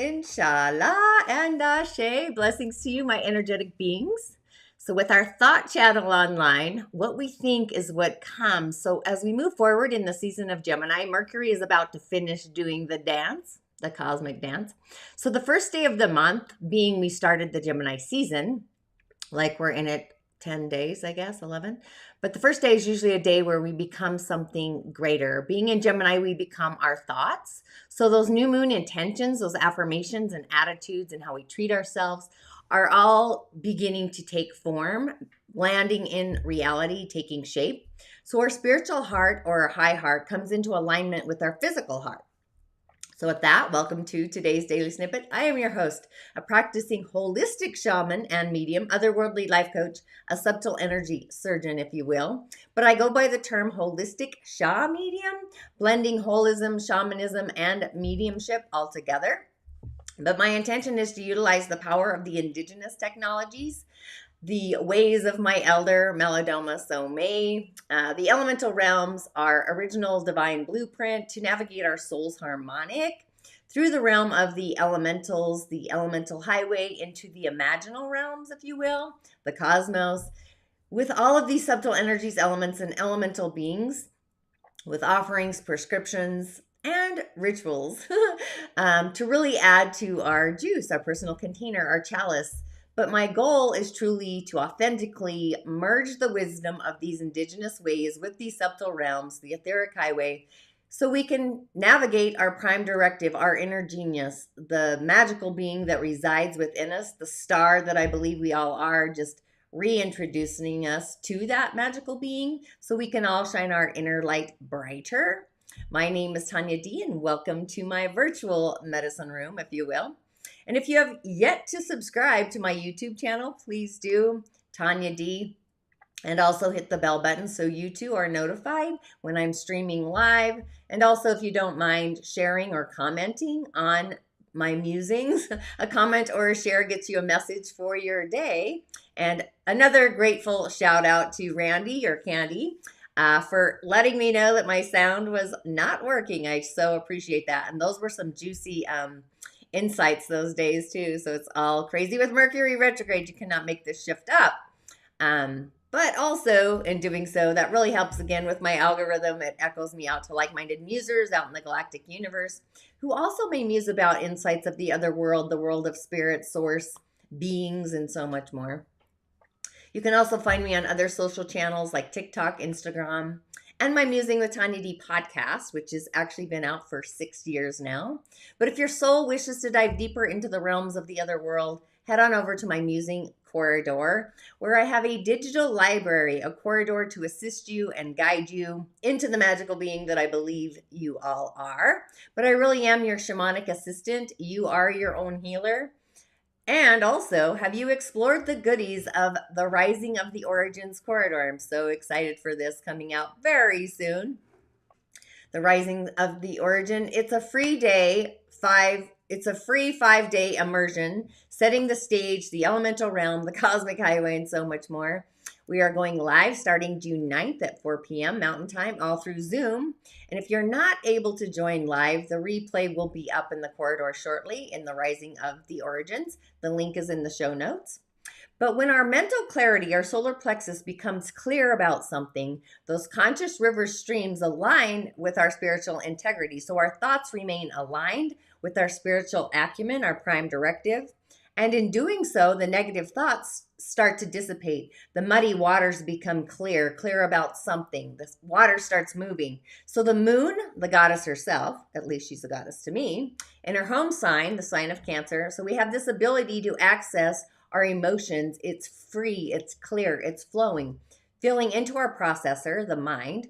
InShalla and Ashe. Blessings to you, my energetic beings. So with our thought channel online, what we think is what comes. So as we move forward in the season of Gemini, Mercury is about to finish doing the dance, the cosmic dance. So the first day of the month, being we started the Gemini season, like we're in it 10 days, I guess, 11. But the first day is usually a day where we become something greater. Being in Gemini, we become our thoughts. So those new moon intentions, those affirmations and attitudes and how we treat ourselves are all beginning to take form, landing in reality, taking shape. So our spiritual heart or our high heart comes into alignment with our physical heart. So with that, welcome to today's Daily Snippet. I am your host, a practicing holistic shaman and medium, otherworldly life coach, a subtle energy surgeon, if you will. But I go by the term holistic Sha'medium, blending holism, shamanism, and mediumship all together. But my intention is to utilize the power of the indigenous technologies, the ways of my elder, Melodoma Somei, the elemental realms, our original divine blueprint to navigate our soul's harmonic through the realm of the elementals, the elemental highway into the imaginal realms, if you will, the cosmos, with all of these subtle energies, elements, and elemental beings, with offerings, prescriptions, and rituals to really add to our juice, our personal container, our chalice. But my goal is truly to authentically merge the wisdom of these indigenous ways with these subtle realms, the etheric highway, so we can navigate our prime directive, our inner genius, the magical being that resides within us, the star that I believe we all are, just reintroducing us to that magical being so we can all shine our inner light brighter. My name is Tonya D, and welcome to my virtual medicine room, if you will. And if you have yet to subscribe to my YouTube channel, please do, Tonya D, and also hit the bell button so you too are notified when I'm streaming live. And also, if you don't mind sharing or commenting on my musings, a comment or a share gets you a message for your day. And another grateful shout out to Randy or Candy for letting me know that my sound was not working. I so appreciate that. And those were some juicy insights those days too. So it's all crazy with Mercury retrograde. You cannot make this shift up. But also in doing so, that really helps again with my algorithm. It echoes me out to like-minded musers out in the galactic universe who also may muse about insights of the other world, the world of spirit, source, beings, and so much more. You can also find me on other social channels like TikTok, Instagram, and my Musing with Tonya D podcast, which has actually been out for 6 years now. But if your soul wishes to dive deeper into the realms of the other world, head on over to my Musing Corridor, where I have a digital library, a corridor to assist you and guide you into the magical being that I believe you all are. But I really am your shamanic assistant. You are your own healer. And also, have you explored the goodies of the Rising of the Origins Corridor? I'm so excited for this coming out very soon. The Rising of the Origin. It's a free day, it's a free 5-day immersion, setting the stage, the elemental realm, the cosmic highway, and so much more. We are going live starting June 9th at 4 p.m. Mountain Time, all through Zoom. And if you're not able to join live, the replay will be up in the corridor shortly in the Rising of the Origins. The link is in the show notes. But when our mental clarity, our solar plexus becomes clear about something, those conscious river streams align with our spiritual integrity. So our thoughts remain aligned with our spiritual acumen, our prime directive. And in doing so, the negative thoughts start to dissipate. The muddy waters become clear about something. The water starts moving. So the moon, the goddess herself, at least she's a goddess to me, in her home sign, the sign of Cancer. So we have this ability to access our emotions. It's free, it's clear, it's flowing, filling into our processor, the mind,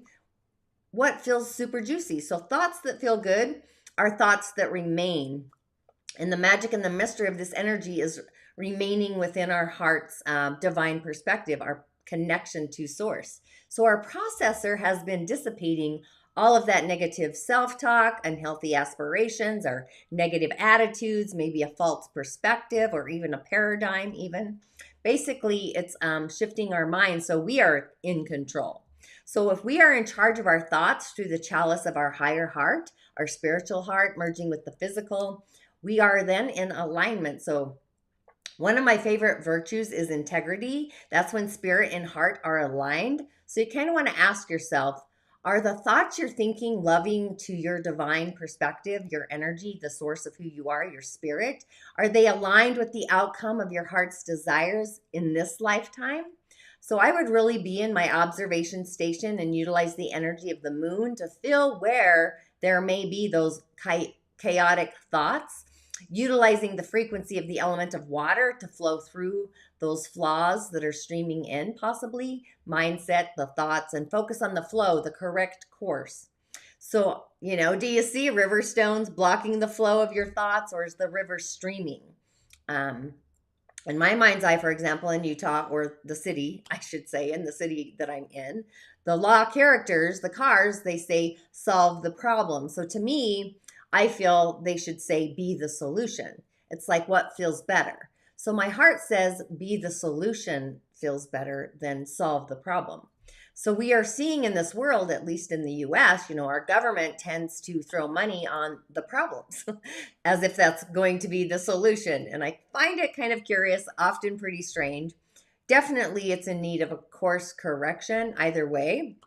what feels super juicy. So thoughts that feel good are thoughts that remain. And the magic and the mystery of this energy is remaining within our heart's divine perspective, our connection to source. So our processor has been dissipating all of that negative self-talk, unhealthy aspirations, or negative attitudes, maybe a false perspective, or even a paradigm even. Basically, it's shifting our mind so we are in control. So if we are in charge of our thoughts through the chalice of our higher heart, our spiritual heart merging with the physical, we are then in alignment. So one of my favorite virtues is integrity. That's when spirit and heart are aligned. So you kind of want to ask yourself, are the thoughts you're thinking loving to your divine perspective, your energy, the source of who you are, your spirit? Are they aligned with the outcome of your heart's desires in this lifetime? So I would really be in my observation station and utilize the energy of the moon to feel where there may be those chaotic thoughts, utilizing the frequency of the element of water to flow through those flaws that are streaming in, possibly mindset, the thoughts, and focus on the flow, the correct course. So, do you see river stones blocking the flow of your thoughts, or is the river streaming? In my mind's eye, for example, in Utah, or the city, I should say, in the city that I'm in, the law characters, the cars, they say solve the problem. So to me, I feel they should say be the solution. It's like what feels better. So my heart says be the solution feels better than solve the problem. So we are seeing in this world, at least in the US, our government tends to throw money on the problems as if that's going to be the solution. And I find it kind of curious, often pretty strange. Definitely it's in need of a course correction either way.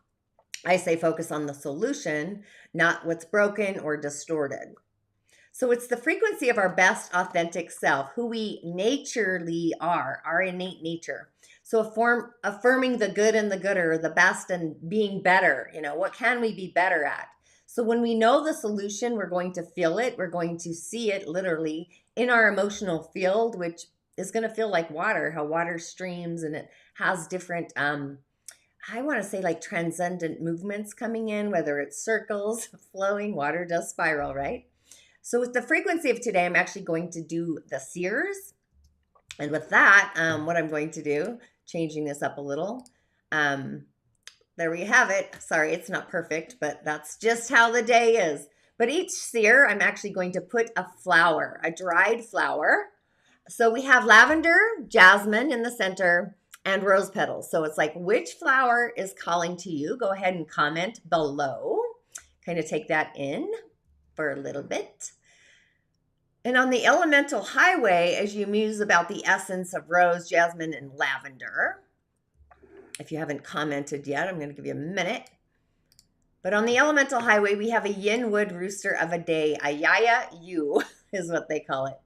I say focus on the solution, not what's broken or distorted. So it's the frequency of our best authentic self, who we naturally are, our innate nature. So affirming the good and the gooder, the best and being better, what can we be better at? So when we know the solution, we're going to feel it. We're going to see it literally in our emotional field, which is going to feel like water, how water streams, and it has different, I want to say like transcendent movements coming in, whether it's circles, flowing, water does spiral, right? So with the frequency of today, I'm actually going to do the Seers. And with that, what I'm going to do, changing this up a little, there we have it. Sorry, it's not perfect, but that's just how the day is. But each seer, I'm actually going to put a flower, a dried flower. So we have lavender, jasmine in the center, and rose petals. So it's like, which flower is calling to you? Go ahead and comment below. Kind of take that in for a little bit. And on the elemental highway, as you muse about the essence of rose, jasmine, and lavender, if you haven't commented yet, I'm going to give you a minute. But on the elemental highway, we have a Yin Wood Rooster of a day, a Yaya Yu is what they call it.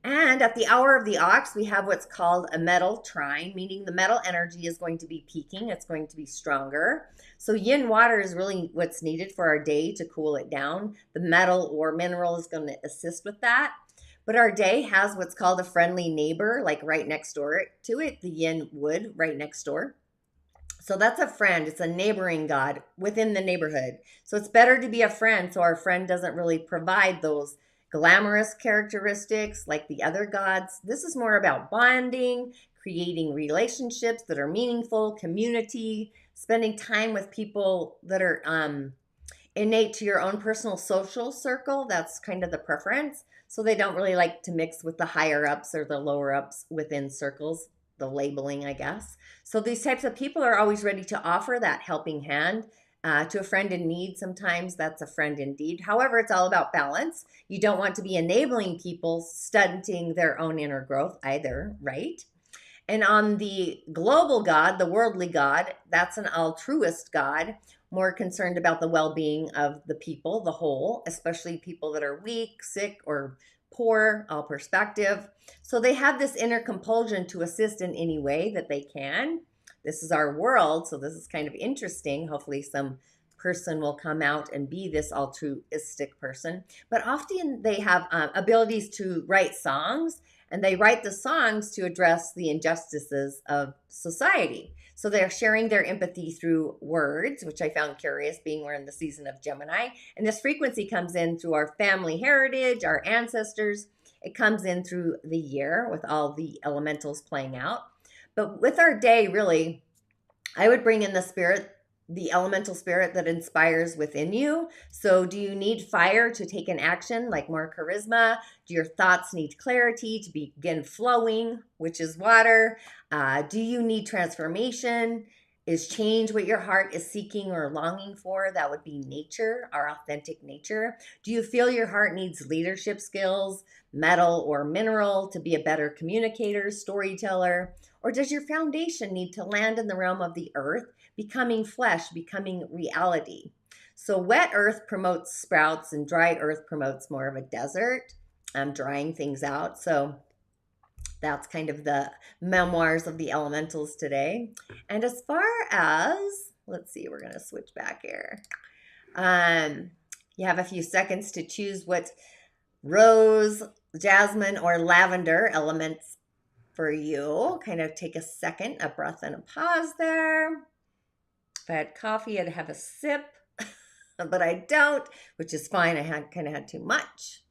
And at the hour of the ox, we have what's called a metal trine, meaning the metal energy is going to be peaking. It's going to be stronger. So yin water is really what's needed for our day to cool it down. The metal or mineral is going to assist with that. But our day has what's called a friendly neighbor, like right next door to it, the yin wood right next door. So that's a friend. It's a neighboring god within the neighborhood. So it's better to be a friend so our friend doesn't really provide those glamorous characteristics like the other gods. This is more about bonding, creating relationships that are meaningful, community, spending time with people that are innate to your own personal social circle. That's kind of the preference. So they don't really like to mix with the higher ups or the lower ups within circles, the labeling, I guess. So these types of people are always ready to offer that helping hand to a friend in need. Sometimes that's a friend indeed. However, it's all about balance. You don't want to be enabling people, stunting their own inner growth either, right? And on the global God, the worldly God, that's an altruist God, more concerned about the well-being of the people, the whole, especially people that are weak, sick, or poor, all perspective. So they have this inner compulsion to assist in any way that they can. This is our world, so this is kind of interesting. Hopefully some person will come out and be this altruistic person. But often they have abilities to write songs, and they write the songs to address the injustices of society. So they're sharing their empathy through words, which I found curious, being we're in the season of Gemini. And this frequency comes in through our family heritage, our ancestors. It comes in through the year with all the elementals playing out. But with our day, really, I would bring in the spirit, the elemental spirit that inspires within you. So do you need fire to take an action, like more charisma? Do your thoughts need clarity to begin flowing, which is water? Do you need transformation? Is change what your heart is seeking or longing for? That would be nature, our authentic nature. Do you feel your heart needs leadership skills, metal or mineral, to be a better communicator, storyteller? Or does your foundation need to land in the realm of the earth, becoming flesh, becoming reality? So wet earth promotes sprouts and dry earth promotes more of a desert, drying things out. So that's kind of the memoirs of the elementals today. And as far as, let's see, we're going to switch back here. You have a few seconds to choose what rose, jasmine, or lavender elements for you. Kind of take a second, a breath, and a pause there. If I had coffee, I'd have a sip, but I don't, which is fine. I kind of had too much.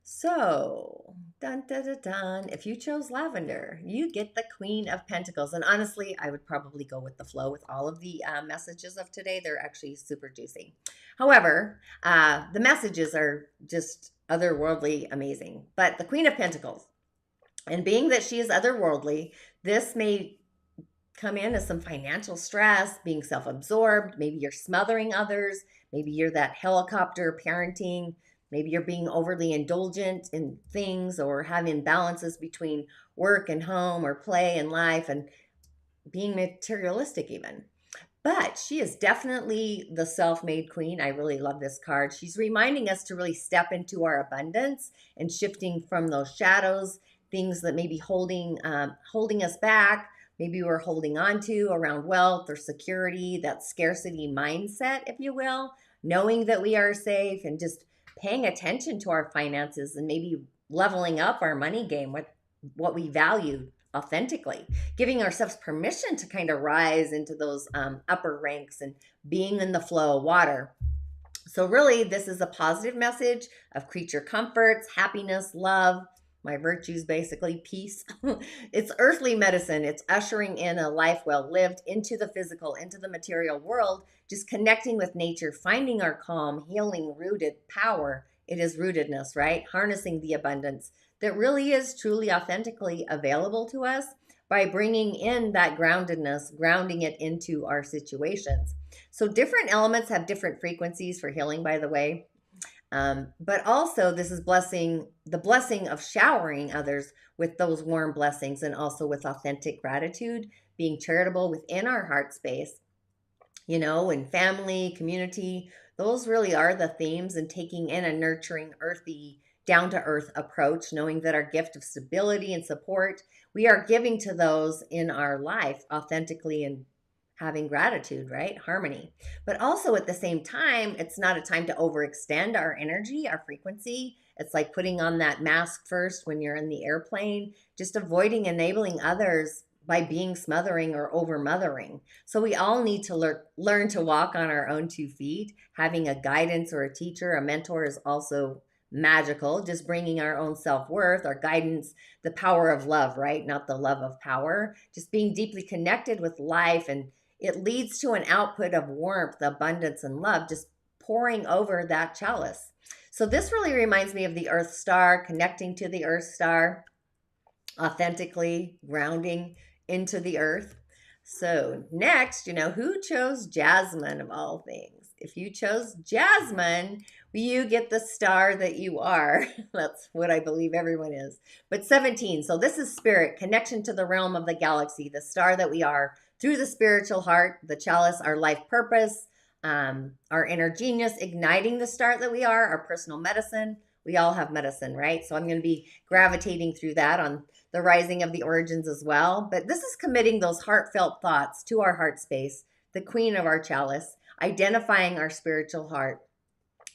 So, dun, dun, dun, dun. If you chose lavender, you get the Queen of Pentacles. And honestly, I would probably go with the flow with all of the messages of today. They're actually super juicy. However, the messages are just otherworldly amazing. But the Queen of Pentacles, and being that she is otherworldly, this may come in as some financial stress, being self-absorbed. Maybe you're smothering others. Maybe you're that helicopter parenting. Maybe you're being overly indulgent in things or having imbalances between work and home or play and life and being materialistic even. But she is definitely the self-made queen. I really love this card. She's reminding us to really step into our abundance and shifting from those shadows, things that may be holding us back. Maybe we're holding on to around wealth or security, that scarcity mindset, if you will, knowing that we are safe and just paying attention to our finances and maybe leveling up our money game with what we value authentically, giving ourselves permission to kind of rise into those upper ranks and being in the flow of water. So really, this is a positive message of creature comforts, happiness, love, my virtues, basically peace. It's earthly medicine. It's ushering in a life well lived into the physical, into the material world, just connecting with nature, finding our calm, healing, rooted power. It is rootedness, right? Harnessing the abundance that really is truly authentically available to us by bringing in that groundedness, grounding it into our situations. So different elements have different frequencies for healing, by the way. But also this is the blessing of showering others with those warm blessings and also with authentic gratitude, being charitable within our heart space, and family, community. Those really are the themes, and taking in a nurturing, earthy, down to earth approach, knowing that our gift of stability and support, we are giving to those in our life authentically and having gratitude, right? Harmony. But also at the same time, it's not a time to overextend our energy, our frequency. It's like putting on that mask first when you're in the airplane, just avoiding enabling others by being smothering or over mothering. So we all need to learn to walk on our own 2 feet. Having a guidance or a teacher, a mentor is also magical. Just bringing our own self-worth, our guidance, the power of love, right? Not the love of power. Just being deeply connected with life, and it leads to an output of warmth, abundance, and love, just pouring over that chalice. So this really reminds me of the Earth Star, connecting to the Earth Star, authentically grounding into the earth. So next, who chose Jasmine of all things? If you chose Jasmine, you get the star that you are. That's what I believe everyone is. But 17, so this is spirit, connection to the realm of the galaxy, the star that we are, through the spiritual heart, the chalice, our life purpose, our inner genius, igniting the star that we are, our personal medicine. We all have medicine, right? So I'm going to be gravitating through that on the rising of the origins as well. But this is committing those heartfelt thoughts to our heart space, the queen of our chalice, identifying our spiritual heart,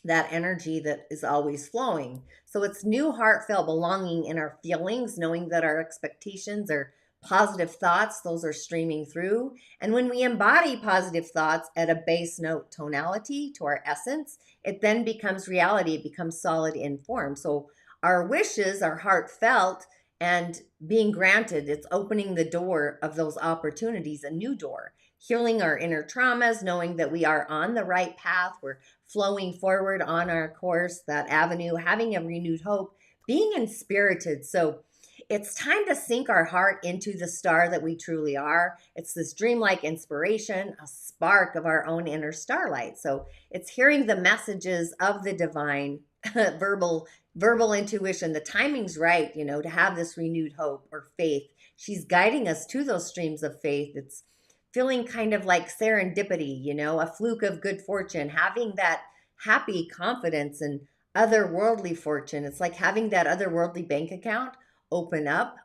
that energy that is always flowing. So it's new heartfelt belonging in our feelings, knowing that our expectations are positive thoughts, those are streaming through. And when we embody positive thoughts at a base note tonality to our essence, it then becomes reality, it becomes solid in form. So our wishes are heartfelt and being granted, it's opening the door of those opportunities, a new door, healing our inner traumas, knowing that we are on the right path, we're flowing forward on our course, that avenue, having a renewed hope, being inspirited. So it's time to sink our heart into the star that we truly are. It's this dreamlike inspiration, a spark of our own inner starlight. So it's hearing the messages of the divine, verbal intuition. The timing's right, you know, to have this renewed hope or faith. She's guiding us to those streams of faith. It's feeling kind of like serendipity, you know, a fluke of good fortune, having that happy confidence and otherworldly fortune. It's like having that otherworldly bank account open up,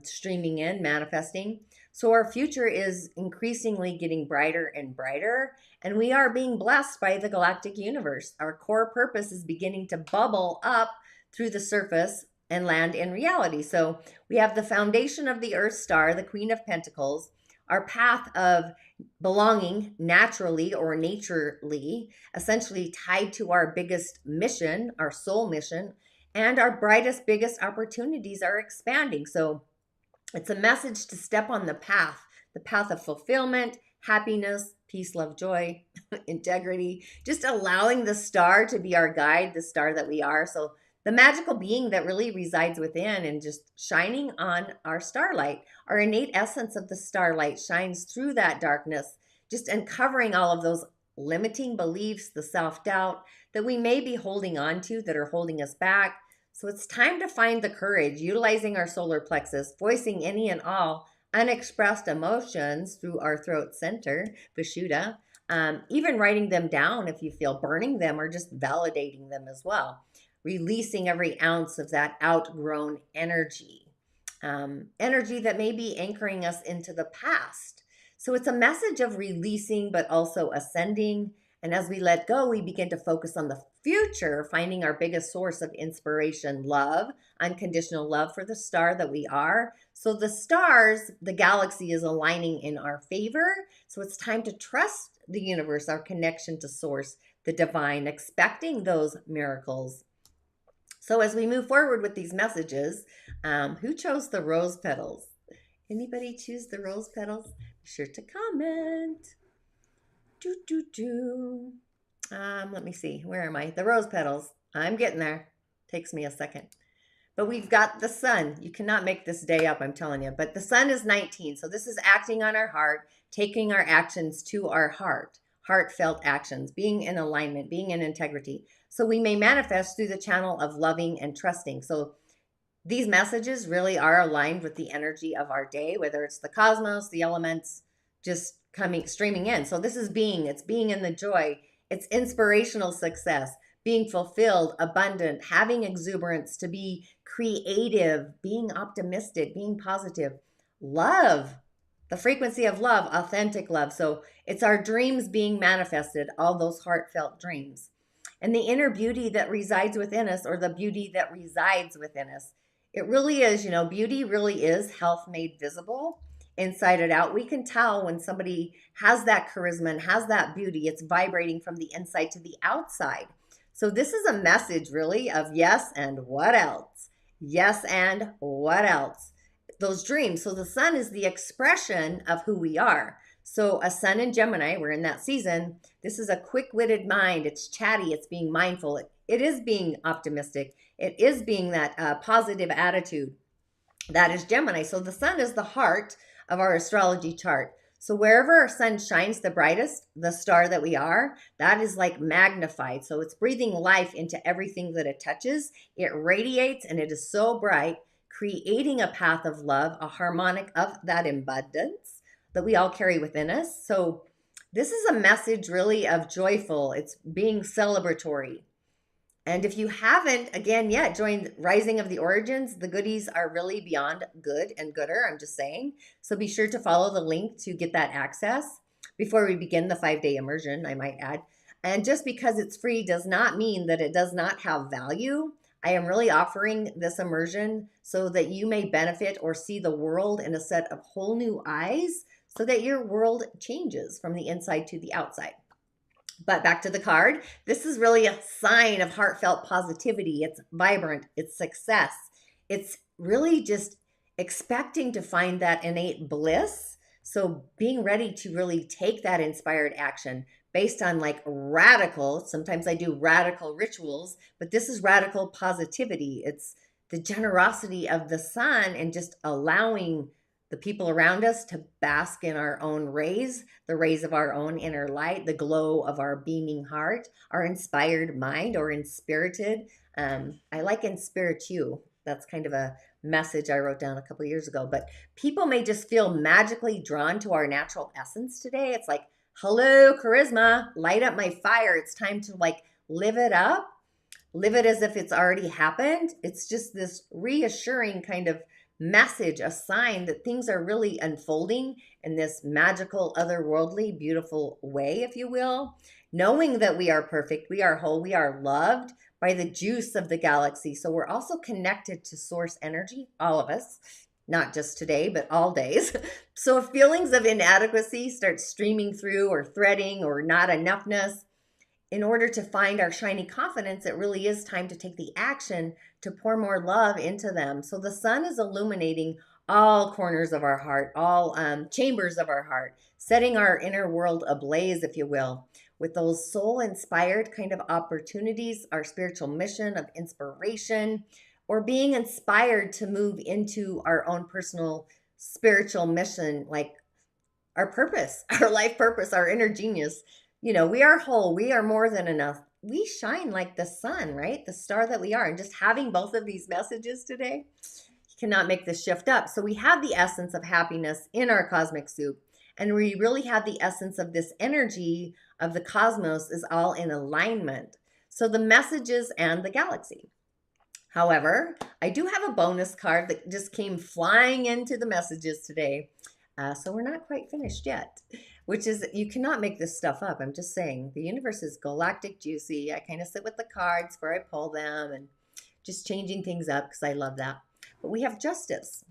streaming in, manifesting. So our future is increasingly getting brighter and brighter, and we are being blessed by the galactic universe. Our core purpose is beginning to bubble up through the surface and land in reality. So we have the foundation of the Earth star, the Queen of Pentacles, our path of belonging naturally or naturally, essentially tied to our biggest mission, our soul mission, and our brightest, biggest opportunities are expanding. So it's a message to step on the path of fulfillment, happiness, peace, love, joy, integrity, just allowing the star to be our guide, the star that we are. So the magical being that really resides within and just shining on our starlight, our innate essence of the starlight shines through that darkness, just uncovering all of those limiting beliefs, the self-doubt that we may be holding on to that are holding us back. So it's time to find the courage, utilizing our solar plexus, voicing any and all unexpressed emotions through our throat center, Vishuddha, even writing them down if you feel, burning them, or just validating them as well. Releasing every ounce of that outgrown energy, energy that may be anchoring us into the past. So it's a message of releasing, but also ascending. And as we let go, we begin to focus on the future, finding our biggest source of inspiration, love, unconditional love for the star that we are. So the stars, the galaxy is aligning in our favor. So it's time to trust the universe, our connection to source, the divine, expecting those miracles. So as we move forward with these messages, who chose the rose petals? Anybody choose the rose petals? Be sure to comment. Let me see. Where am I? The rose petals. I'm getting there. Takes me a second. But we've got the sun. You cannot make this day up, I'm telling you. But the sun is 19. So this is acting on our heart, taking our actions to our heart. Heartfelt actions, being in alignment, being in integrity. So we may manifest through the channel of loving and trusting. So these messages really are aligned with the energy of our day, whether it's the cosmos, the elements, just streaming in. So this is it's being in the joy. It's inspirational success, being fulfilled, abundant, having exuberance, to be creative, being optimistic, being positive, love, the frequency of love, authentic love. So it's our dreams being manifested, all those heartfelt dreams. And the inner beauty that resides within us, or the beauty that resides within us. It really is, you know, beauty really is health made visible, inside and out. We can tell when somebody has that charisma and has that beauty. It's vibrating from the inside to the outside. So this is a message really of yes and what else? Yes and what else? Those dreams. So the sun is the expression of who we are. So a sun in Gemini, we're in that season. This is a quick-witted mind. It's chatty. It's being mindful. It is being optimistic. It is being that positive attitude. That is Gemini. So the sun is the heart of our astrology chart. So wherever our sun shines the brightest, the star that we are, that is like magnified. So it's breathing life into everything that it touches. It radiates, and it is so bright, creating a path of love, a harmonic of that abundance that we all carry within us. So this is a message really of joyful. It's being celebratory. And if you haven't, again, yet joined Rising of the Origins, the goodies are really beyond good and gooder, I'm just saying. So be sure to follow the link to get that access before we begin the 5-day immersion, I might add. And just because it's free does not mean that it does not have value. I am really offering this immersion so that you may benefit or see the world in a set of whole new eyes, so that your world changes from the inside to the outside. But back to the card, this is really a sign of heartfelt positivity. It's vibrant, it's success. It's really just expecting to find that innate bliss. So being ready to really take that inspired action based on like radical, sometimes I do radical rituals, but this is radical positivity. It's the generosity of the sun and just allowing the people around us to bask in our own rays, the rays of our own inner light, the glow of our beaming heart, our inspired mind or inspirited. I like inspiritu. That's kind of a message I wrote down a couple years ago. But people may just feel magically drawn to our natural essence today. It's like, hello, charisma, light up my fire. It's time to like live it up, live it as if it's already happened. It's just this reassuring kind of message, a sign that things are really unfolding in this magical, otherworldly, beautiful way, if you will. Knowing that we are perfect, we are whole, we are loved by the juice of the galaxy. So we're also connected to source energy, all of us, not just today, but all days. So if feelings of inadequacy start streaming through or threading or not enoughness, in order to find our shiny confidence, it really is time to take the action to pour more love into them. So the sun is illuminating all corners of our heart, all chambers of our heart, setting our inner world ablaze, if you will, with those soul-inspired kind of opportunities, our spiritual mission of inspiration, or being inspired to move into our own personal spiritual mission, like our purpose, our life purpose, our inner genius. You know, we are whole. We are more than enough. We shine like the sun, right? The star that we are. And just having both of these messages today, you cannot make this shift up. So we have the essence of happiness in our cosmic soup. And we really have the essence of this energy of the cosmos is all in alignment. So the messages and the galaxy. However, I do have a bonus card that just came flying into the messages today. So we're not quite finished yet, which is, you cannot make this stuff up. I'm just saying, the universe is galactic juicy. I kind of sit with the cards where I pull them and just changing things up because I love that. But we have justice.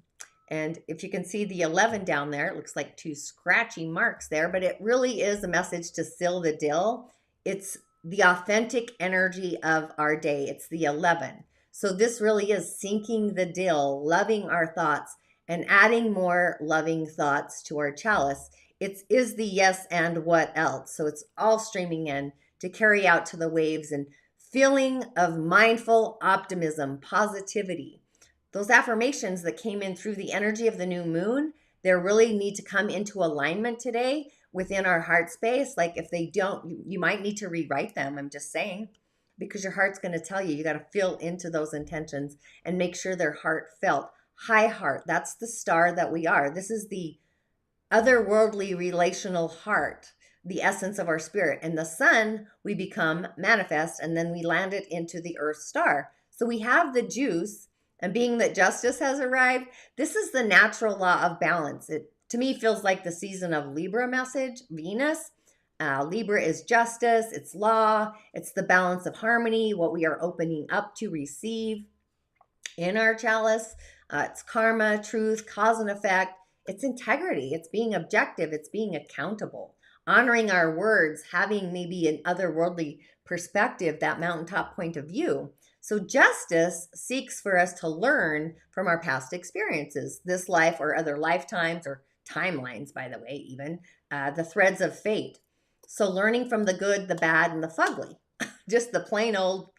And if you can see the 11 down there, it looks like 2 scratchy marks there, but it really is a message to seal the deal. It's the authentic energy of our day. It's the 11. So this really is sinking the deal, loving our thoughts, and adding more loving thoughts to our chalice. It is the yes and what else. So it's all streaming in to carry out to the waves and feeling of mindful optimism, positivity. Those affirmations that came in through the energy of the new moon, they really need to come into alignment today within our heart space. Like if they don't, you might need to rewrite them. I'm just saying, because your heart's going to tell you, you got to feel into those intentions and make sure they're heartfelt. High heart, that's the star that we are. This is the otherworldly relational heart, the essence of our spirit. And the sun, we become manifest, and then we land it into the earth star. So we have the juice, and being that justice has arrived, this is the natural law of balance. It, to me, feels like the season of Libra message, Venus. Libra is justice, it's law, it's the balance of harmony, what we are opening up to receive in our chalice. It's karma, truth, cause and effect. It's integrity. It's being objective. It's being accountable, honoring our words, having maybe an otherworldly perspective, that mountaintop point of view. So justice seeks for us to learn from our past experiences, this life or other lifetimes or timelines, by the way, even the threads of fate. So learning from the good, the bad, and the fugly, just the plain old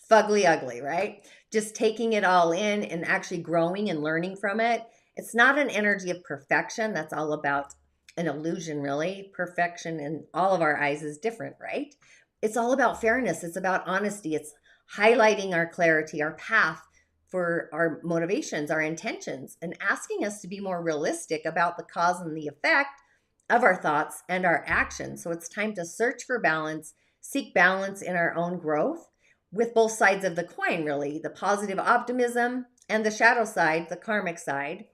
fugly ugly, right? Just taking it all in and actually growing and learning from it. It's not an energy of perfection. That's all about an illusion, really. Perfection in all of our eyes is different, right? It's all about fairness. It's about honesty. It's highlighting our clarity, our path for our motivations, our intentions, and asking us to be more realistic about the cause and the effect of our thoughts and our actions. So it's time to search for balance, seek balance in our own growth, with both sides of the coin, really, the positive optimism and the shadow side, the karmic side,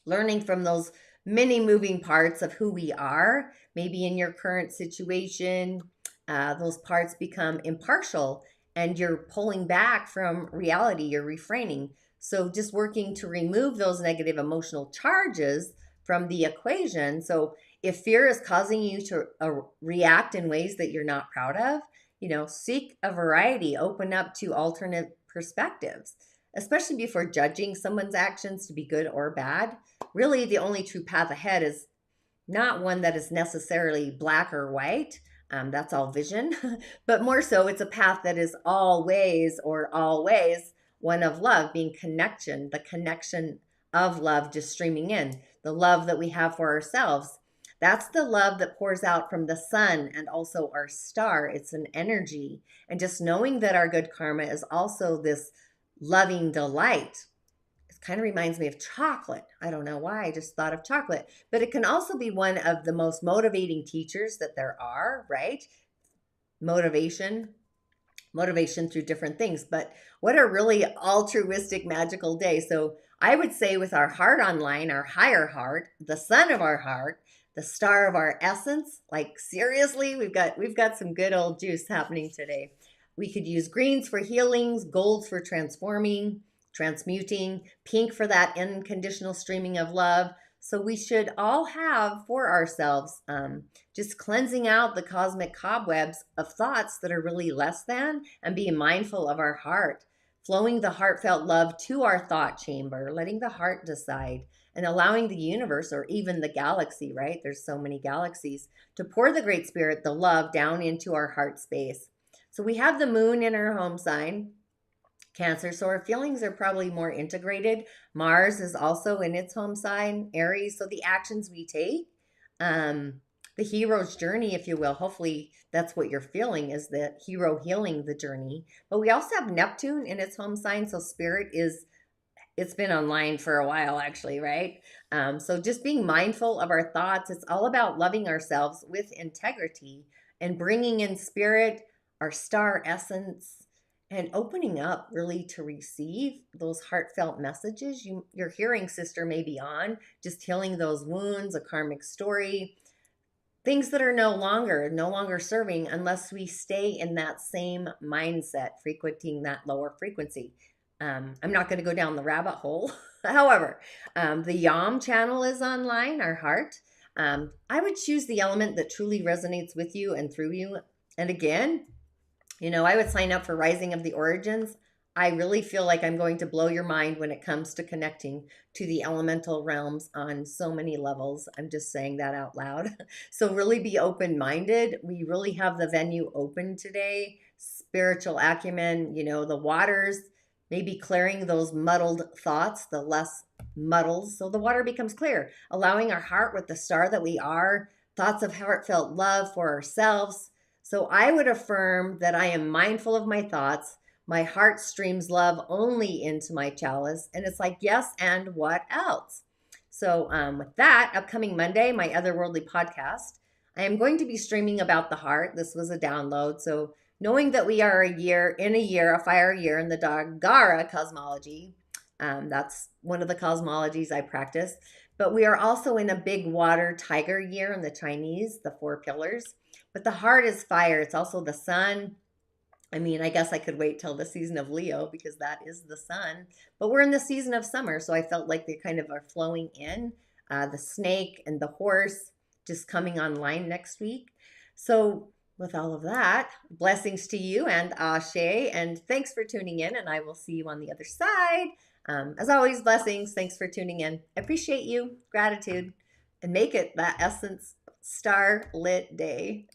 learning from those many moving parts of who we are. Maybe in your current situation, those parts become impartial and you're pulling back from reality, you're refraining. So just working to remove those negative emotional charges from the equation. So if fear is causing you to react in ways that you're not proud of, seek a variety, open up to alternate perspectives, especially before judging someone's actions to be good or bad. Really, the only true path ahead is not one that is necessarily black or white. That's all vision, but more so it's a path that is always one of love, being connection, the connection of love just streaming in, the love that we have for ourselves. That's the love that pours out from the sun and also our star. It's an energy. And just knowing that our good karma is also this loving delight. It kind of reminds me of chocolate. I don't know why, I just thought of chocolate. But it can also be one of the most motivating teachers that there are, right? Motivation through different things. But what a really altruistic, magical day. So I would say with our heart online, our higher heart, the sun of our heart, the star of our essence, like seriously, we've got some good old juice happening today. We could use greens for healings, golds for transforming, transmuting, pink for that unconditional streaming of love. So we should all have for ourselves just cleansing out the cosmic cobwebs of thoughts that are really less than, and being mindful of our heart, flowing the heartfelt love to our thought chamber, letting the heart decide, and allowing the universe or even the galaxy, right? There's so many galaxies, to pour the Great Spirit, the love, down into our heart space. So we have the moon in our home sign, Cancer, so our feelings are probably more integrated. Mars is also in its home sign, Aries. So the actions we take, the hero's journey, if you will, hopefully that's what you're feeling, is the hero healing the journey. But we also have Neptune in its home sign, so spirit is, it's been online for a while actually, right? So just being mindful of our thoughts. It's all about loving ourselves with integrity and bringing in spirit, our star essence, and opening up really to receive those heartfelt messages. Your hearing sister may be on, just healing those wounds, a karmic story, things that are no longer serving unless we stay in that same mindset, frequenting that lower frequency. I'm not going to go down the rabbit hole. However, the Yam channel is online, our heart. I would choose the element that truly resonates with you and through you. And again, I would sign up for Rising of the Origins. I really feel like I'm going to blow your mind when it comes to connecting to the elemental realms on so many levels. I'm just saying that out loud. So really be open-minded. We really have the venue open today. Spiritual acumen, the waters, maybe clearing those muddled thoughts, the less muddles, so the water becomes clear, allowing our heart with the star that we are, thoughts of heartfelt love for ourselves. So I would affirm that I am mindful of my thoughts. My heart streams love only into my chalice. And it's like, yes, and what else? So with that, upcoming Monday, my Otherworldly podcast, I am going to be streaming about the heart. This was a download. So knowing that we are a fire year in the Dagara cosmology, that's one of the cosmologies I practice. But we are also in a big water tiger year in the Chinese, the 4 pillars. But the heart is fire. It's also the sun. I mean, I guess I could wait till the season of Leo because that is the sun. But we're in the season of summer, so I felt like they kind of are flowing in. The snake and the horse just coming online next week. So with all of that, blessings to you and Ashe, and thanks for tuning in, and I will see you on the other side. As always, blessings. Thanks for tuning in. I appreciate you. Gratitude. And make it that essence star lit day.